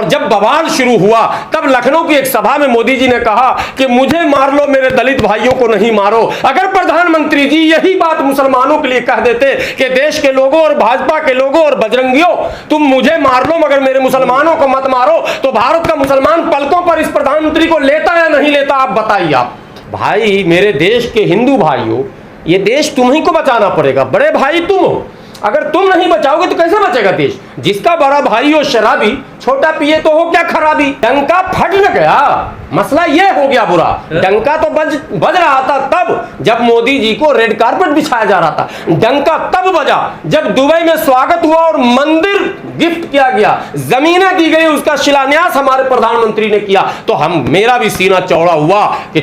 और जब बवाल शुरू हुआ तब लखनऊ की एक सभा में मोदी जी ने कहा कि मुझे मार लो, मेरे दलित भाइयों को नहीं मारो। अगर प्रधानमंत्री जी यही बात मुसलमानों के लिए कह देते कि देश के लोगों और भाजपा के लोगों और बजरंगियों, तुम मुझे मार लो मगर मेरे मुसलमानों को मत मारो, तो भारत का मुसलमान पलकों पर इस प्रधानमंत्री को लेता या नहीं लेता? आप बताइए। आप भाई, मेरे देश के हिंदू भाइयों, ये देश तुम्ही को बचाना पड़ेगा। बड़े भाई तुम हो, अगर तुम नहीं बचाओगे तो कैसे बचेगा देश? जिसका बड़ा भाई हो शराबी, छोटा पिए तो हो क्या खराबी? डंका फट न गया, मसला ये हो गया बुरा। डंका तो बज रहा था तब जब मोदी जी को रेड कारपेट बिछाया जा रहा था। डंका तब बजा जब दुबई में स्वागत हुआ और मंदिर गिफ्ट किया गया, जमीनें दी गई, उसका शिलान्यास हमारे प्रधानमंत्री ने किया। तो मेरा भी सीना चौड़ा हुआ कि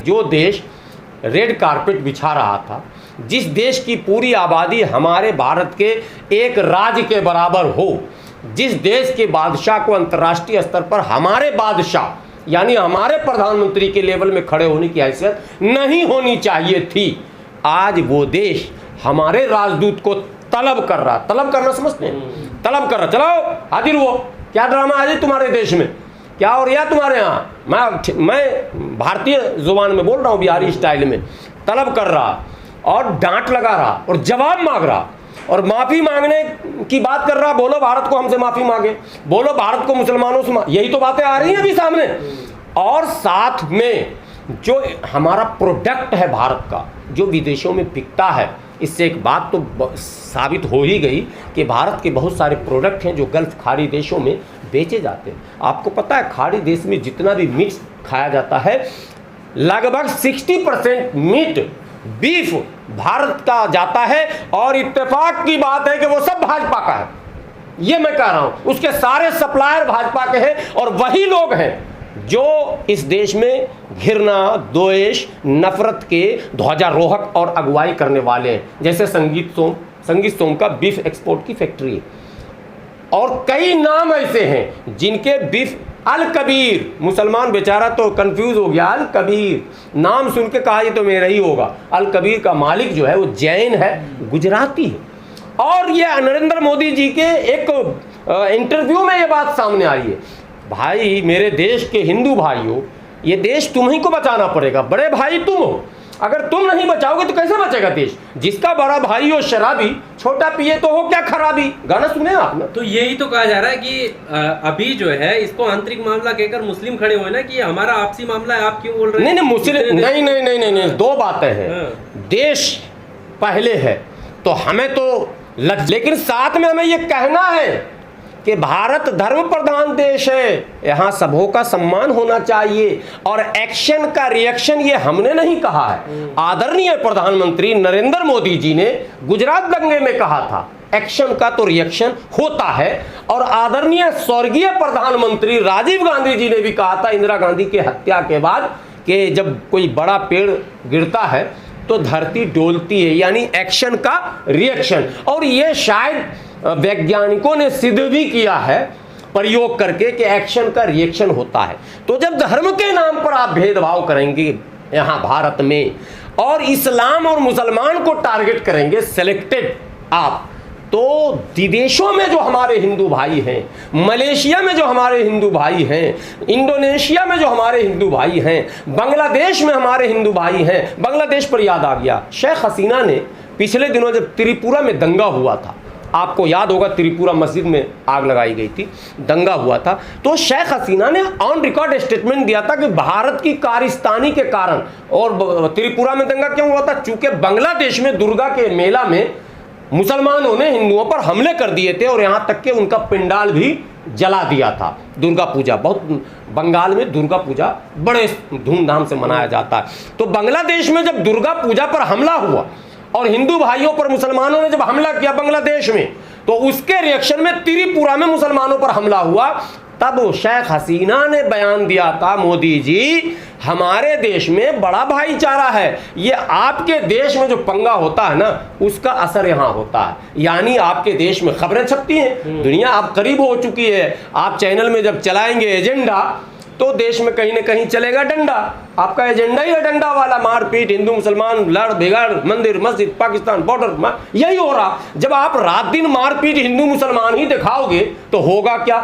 जो देश रेड कारपेट बिछा रहा था, जिस देश की पूरी आबादी हमारे भारत के एक राज्य के बराबर हो, जिस देश के बादशाह को अंतर्राष्ट्रीय स्तर पर हमारे बादशाह यानी हमारे प्रधानमंत्री के लेवल में खड़े होने की हैसियत नहीं होनी चाहिए थी, आज वो देश हमारे राजदूत को तलब कर रहा। तलब करना समझते हैं? तलब कर रहा, चलो हाजिर हुओ। क्या ड्रामा है तुम्हारे देश में? क्या हो रहा तुम्हारे यहाँ? मैं भारतीय जुबान में बोल रहा हूँ, बिहारी स्टाइल में। तलब कर रहा और डांट लगा रहा और जवाब मांग रहा और माफी मांगने की बात कर रहा। बोलो भारत को हमसे माफी मांगे, बोलो भारत को मुसलमानों से, यही तो बातें आ रही हैं अभी सामने। और साथ में जो हमारा प्रोडक्ट है भारत का, जो विदेशों में बिकता है, इससे एक बात तो साबित हो ही गई कि भारत के बहुत सारे प्रोडक्ट हैं जो गल्फ खाड़ी देशों में बेचे जाते हैं। आपको पता है खाड़ी देश में जितना भी मीट खाया जाता है, लगभग 60% मीट बीफ भारत का जाता है। और इत्तेफाक की बात है कि वो सब भाजपा का है, ये मैं कह रहा हूं। उसके सारे सप्लायर भाजपा के हैं और वही लोग हैं जो इस देश में घृणा, द्वेष, नफरत के ध्वजारोहक और अगुवाई करने वाले हैं। जैसे संगीत सोम का बीफ एक्सपोर्ट की फैक्ट्री है और कई नाम ऐसे हैं जिनके बीफ, अल कबीर, मुसलमान बेचारा तो कंफ्यूज हो गया। अल कबीर नाम सुन के कहा ये तो मेरा ही होगा। अल कबीर का मालिक जो है वो जैन है, गुजराती है। और ये नरेंद्र मोदी जी के एक इंटरव्यू में ये बात सामने आई है। भाई, मेरे देश के हिंदू भाइयों, ये देश तुम्ही को बचाना पड़ेगा। बड़े भाई तुम हो, अगर तुम नहीं बचाओगे तो कैसे बचेगा देश? जिसका बड़ा भाई हो शराबी, छोटा पिए तो हो क्या खराबी? गाना सुने आपने? तो यही तो कहा जा रहा है कि अभी जो है इसको आंतरिक मामला कहकर मुस्लिम खड़े हुए ना कि हमारा आपसी मामला है, आप क्यों बोल रहे हैं? नहीं, मुस्लिम नहीं, दो बातें हैं। देश पहले है तो हमें तो लेकिन साथ में हमें ये कहना है कि भारत धर्म प्रधान देश है, यहाँ सबों का सम्मान होना चाहिए। और एक्शन का रिएक्शन ये हमने नहीं कहा है, आदरणीय प्रधानमंत्री नरेंद्र मोदी जी ने गुजरात दंगे में कहा था, एक्शन का तो रिएक्शन होता है। और आदरणीय स्वर्गीय प्रधानमंत्री राजीव गांधी जी ने भी कहा था इंदिरा गांधी की हत्या के बाद कि जब कोई बड़ा पेड़ गिरता है तो धरती डोलती है, यानी एक्शन का रिएक्शन। और ये शायद वैज्ञानिकों ने सिद्ध भी किया है प्रयोग करके कि एक्शन का रिएक्शन होता है। तो जब धर्म के नाम पर आप भेदभाव करेंगे यहाँ भारत में और इस्लाम और मुसलमान को टारगेट करेंगे सिलेक्टेड आप, तो विदेशों में जो हमारे हिंदू भाई हैं, मलेशिया में जो हमारे हिंदू भाई हैं, इंडोनेशिया में जो हमारे हिंदू भाई हैं, बांग्लादेश में हमारे हिंदू भाई हैं। बांग्लादेश पर याद आ गया, शेख हसीना ने पिछले दिनों जब त्रिपुरा में दंगा हुआ था, आपको याद होगा त्रिपुरा मस्जिद में आग लगाई गई थी, दंगा हुआ था, तो शेख हसीना ने ऑन रिकॉर्ड स्टेटमेंट दिया था कि भारत की कारिस्तानी के कारण, और त्रिपुरा में दंगा क्यों हुआ था? चूंकि बांग्लादेश में दुर्गा के मेला में मुसलमानों ने हिंदुओं पर हमले कर दिए थे और यहाँ तक कि उनका पिंडाल भी जला दिया था। दुर्गा पूजा, बहुत बंगाल में दुर्गा पूजा बड़े धूमधाम से मनाया जाता है। तो बांग्लादेश में जब दुर्गा पूजा पर हमला हुआ और हिंदू भाइयों पर मुसलमानों ने जब हमला किया बांग्लादेश में, तो उसके रिएक्शन में त्रिपुरा में मुसलमानों पर हमला हुआ। तब शेख हसीना ने बयान दिया था, मोदी जी हमारे देश में बड़ा भाईचारा है, ये आपके देश में जो पंगा होता है ना उसका असर यहाँ होता है। यानी आपके देश में खबरें छपती हैं, दुनिया आप करीब हो चुकी है, आप चैनल में जब चलाएंगे एजेंडा तो देश में कहीं ना कहीं चलेगा डंडा। आपका एजेंडा ही है डंडा वाला, मारपीट, हिंदू मुसलमान लड़ बिगाड़, मंदिर मस्जिद पाकिस्तान बॉर्डर, यही हो रहा। जब आप रात दिन मारपीट हिंदू मुसलमान ही दिखाओगे तो होगा क्या?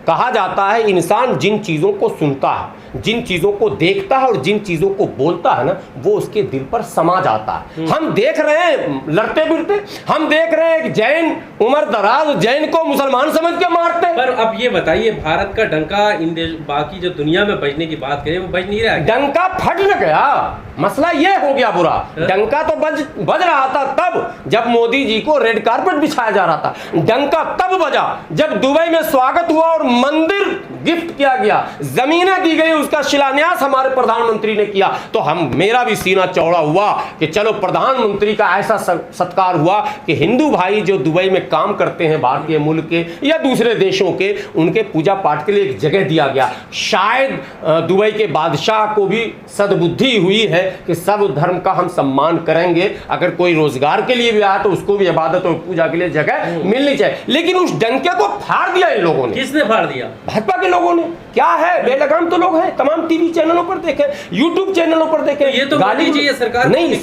कहा जाता है इंसान जिन चीज़ों को सुनता है, जिन चीज़ों को देखता है और जिन चीज़ों को बोलता है ना, वो उसके दिल पर समा जाता है। हम देख रहे हैं लड़ते भिड़ते, हम देख रहे हैं कि जैन उम्र दराज जैन को मुसलमान समझ के मारते। पर अब ये बताइए, भारत का डंका इन देश बाकी जो दुनिया में बजने की बात करें वो बज नहीं रहा है। डंका फट न गया, मसला ये हो गया बुरा। डंका तो बज रहा था तब जब मोदी जी को रेड कारपेट बिछाया जा रहा था। डंका तब बजा जब दुबई में स्वागत हुआ और मंदिर गिफ्ट किया गया, जमीनें दी गई, उसका शिलान्यास हमारे प्रधानमंत्री ने किया। तो मेरा भी सीना चौड़ा हुआ कि चलो प्रधानमंत्री का ऐसा सत्कार हुआ कि हिंदू भाई जो दुबई में काम करते हैं, भारतीय मुल्क के या दूसरे देशों के, उनके पूजा पाठ के लिए एक जगह दिया गया। शायद दुबई के बादशाह को भी सद्बुद्धि हुई है कि सब धर्म का हम सम्मान करेंगे, अगर कोई रोजगार के लिए भी आया तो उसको भी इबादत और पूजा के लिए जगह मिलनी चाहिए। लेकिन उस डंके को फाड़ दिया इन लोगों ने। किसने फाड़ दिया? भाजपा के लोगों ने। क्या है, बेलगाम तो लोग हैं, तमाम टीवी चैनलों पर देखें, यूट्यूब चैनलों पर देखें। ये तो मोदी जी, सरकार नहीं,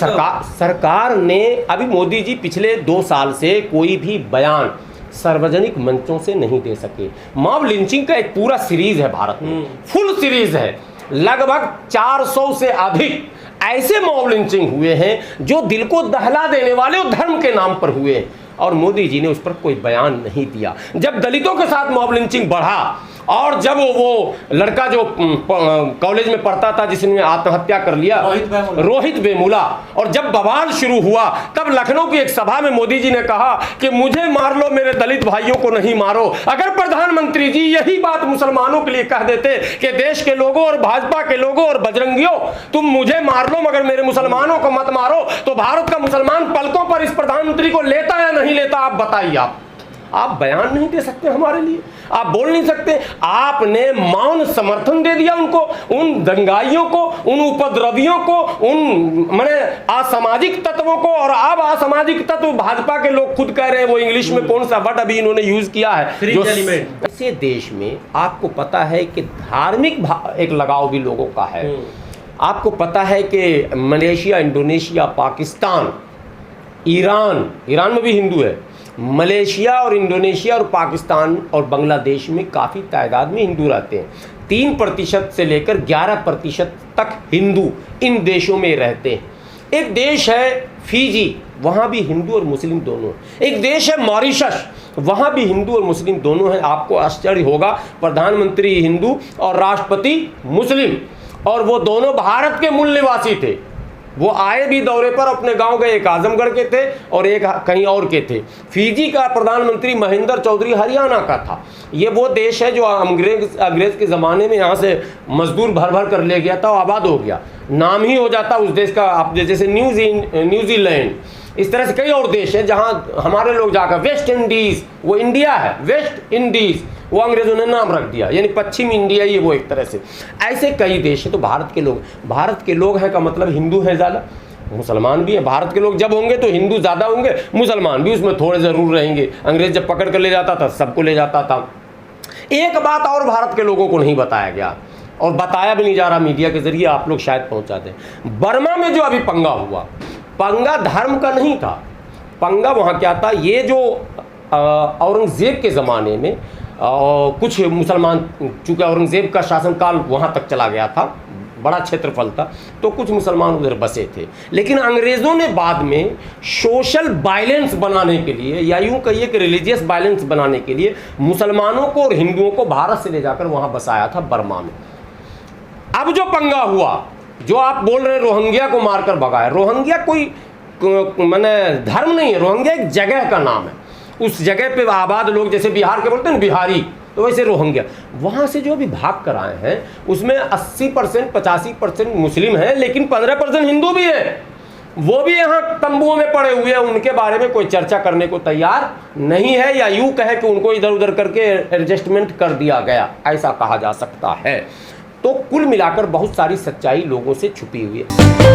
सरकार ने अभी मोदी जी पिछले 2 साल से कोई भी बयान सार्वजनिक मंचों से नहीं दे सके। मॉब लिंचिंग का एक पूरा सीरीज है भारत में, फुल सीरीज है, लगभग 400 से अधिक ऐसे मॉब लिंचिंग हुए हैं जो दिल को दहला देने वाले और धर्म के नाम पर हुए हैं, और मोदी जी ने उस पर कोई बयान नहीं दिया। जब दलितों के साथ मॉब लिंचिंग बढ़ा और जब वो लड़का जो कॉलेज में पढ़ता था जिसने आत्महत्या कर लिया, रोहित वेमुला, और जब बवाल शुरू हुआ तब लखनऊ की एक सभा में मोदी जी ने कहा कि मुझे मार लो, मेरे दलित भाइयों को नहीं मारो। अगर प्रधानमंत्री जी यही बात मुसलमानों के लिए कह देते कि देश के लोगों और भाजपा के लोगों और बजरंगियों, तुम मुझे मार लो मगर मेरे मुसलमानों को मत मारो, तो भारत का मुसलमान पलकों पर इस प्रधानमंत्री को लेता या नहीं लेता? आप बताइए। आप बयान नहीं दे सकते हमारे लिए, आप बोल नहीं सकते। आपने मौन समर्थन दे दिया उनको, उन दंगाइयों को, उन उपद्रवियों को, उन माने असामाजिक तत्वों को। और अब असामाजिक तत्व भाजपा के लोग खुद कह रहे हैं, वो इंग्लिश में कौन सा वर्ड अभी इन्होंने यूज किया है, जो ऐसे देश में आपको पता है कि धार्मिक एक लगाव भी लोगों का है। आपको पता है कि मलेशिया, इंडोनेशिया, पाकिस्तान, ईरान में भी हिंदू है। मलेशिया और इंडोनेशिया और पाकिस्तान और बांग्लादेश में काफ़ी तादाद में हिंदू रहते हैं। 3% से लेकर 11% तक हिंदू इन देशों में रहते हैं। एक देश है फिजी, वहाँ भी हिंदू और मुस्लिम दोनों। एक देश है मॉरिशस, वहाँ भी हिंदू और मुस्लिम दोनों हैं। आपको आश्चर्य होगा, प्रधानमंत्री हिंदू और राष्ट्रपति मुस्लिम, और वो दोनों भारत के मूल निवासी थे। वो आए भी दौरे पर, अपने गांव गए, एक आजमगढ़ के थे और एक कहीं और के थे। फिजी का प्रधानमंत्री महेंद्र चौधरी हरियाणा का था। ये वो देश है जो अंग्रेज के ज़माने में यहाँ से मजदूर भर भर कर ले गया था और आबाद हो गया, नाम ही हो जाता उस देश का। आप जैसे न्यूजीलैंड, इस तरह से कई और देश हैं जहाँ हमारे लोग जाकर, वेस्ट इंडीज़, वो इंडिया है, वेस्ट इंडीज़ वो अंग्रेजों ने नाम रख दिया, यानी पश्चिम इंडिया ये वो एक तरह से। ऐसे कई देश हैं। तो भारत के लोग हैं का मतलब हिंदू हैं ज़्यादा, मुसलमान भी हैं। भारत के लोग जब होंगे तो हिंदू ज़्यादा होंगे, मुसलमान भी उसमें थोड़े ज़रूर रहेंगे। अंग्रेज जब पकड़ कर ले जाता था सबको ले जाता था। एक बात और भारत के लोगों को नहीं बताया गया और बताया भी नहीं जा रहा मीडिया के जरिए, आप लोग शायद पहुँचा दें। बर्मा में जो अभी पंगा हुआ, पंगा धर्म का नहीं था। पंगा वहाँ क्या था, ये जो औरंगज़ेब के ज़माने में कुछ मुसलमान, चूँकि औरंगज़ेब का शासनकाल वहाँ तक चला गया था, बड़ा क्षेत्रफल था, तो कुछ मुसलमान उधर बसे थे। लेकिन अंग्रेज़ों ने बाद में सोशल वायलेंस बनाने के लिए, या यूँ कहिए कि रिलीजियस वायलेंस बनाने के लिए, मुसलमानों को और हिंदुओं को भारत से ले जाकर वहाँ बसाया था, बर्मा में। अब जो पंगा हुआ, जो आप बोल रहे हैं रोहिंग्या को मारकर भगाया, रोहिंग्या कोई माने धर्म नहीं है, रोहिंग्या एक जगह का नाम है। उस जगह पे आबाद लोग, जैसे बिहार के बोलते हैं बिहारी, तो वैसे रोहिंग्या। वहाँ से जो अभी भाग कर आए हैं उसमें 80% 85% मुस्लिम हैं, लेकिन 15% हिंदू भी हैं। वो भी यहाँ तंबुओं में पड़े हुए हैं, उनके बारे में कोई चर्चा करने को तैयार नहीं है, या यूँ कहे कि उनको इधर उधर करके एडजस्टमेंट कर दिया गया, ऐसा कहा जा सकता है। तो कुल मिलाकर बहुत सारी सच्चाई लोगों से छुपी हुई है।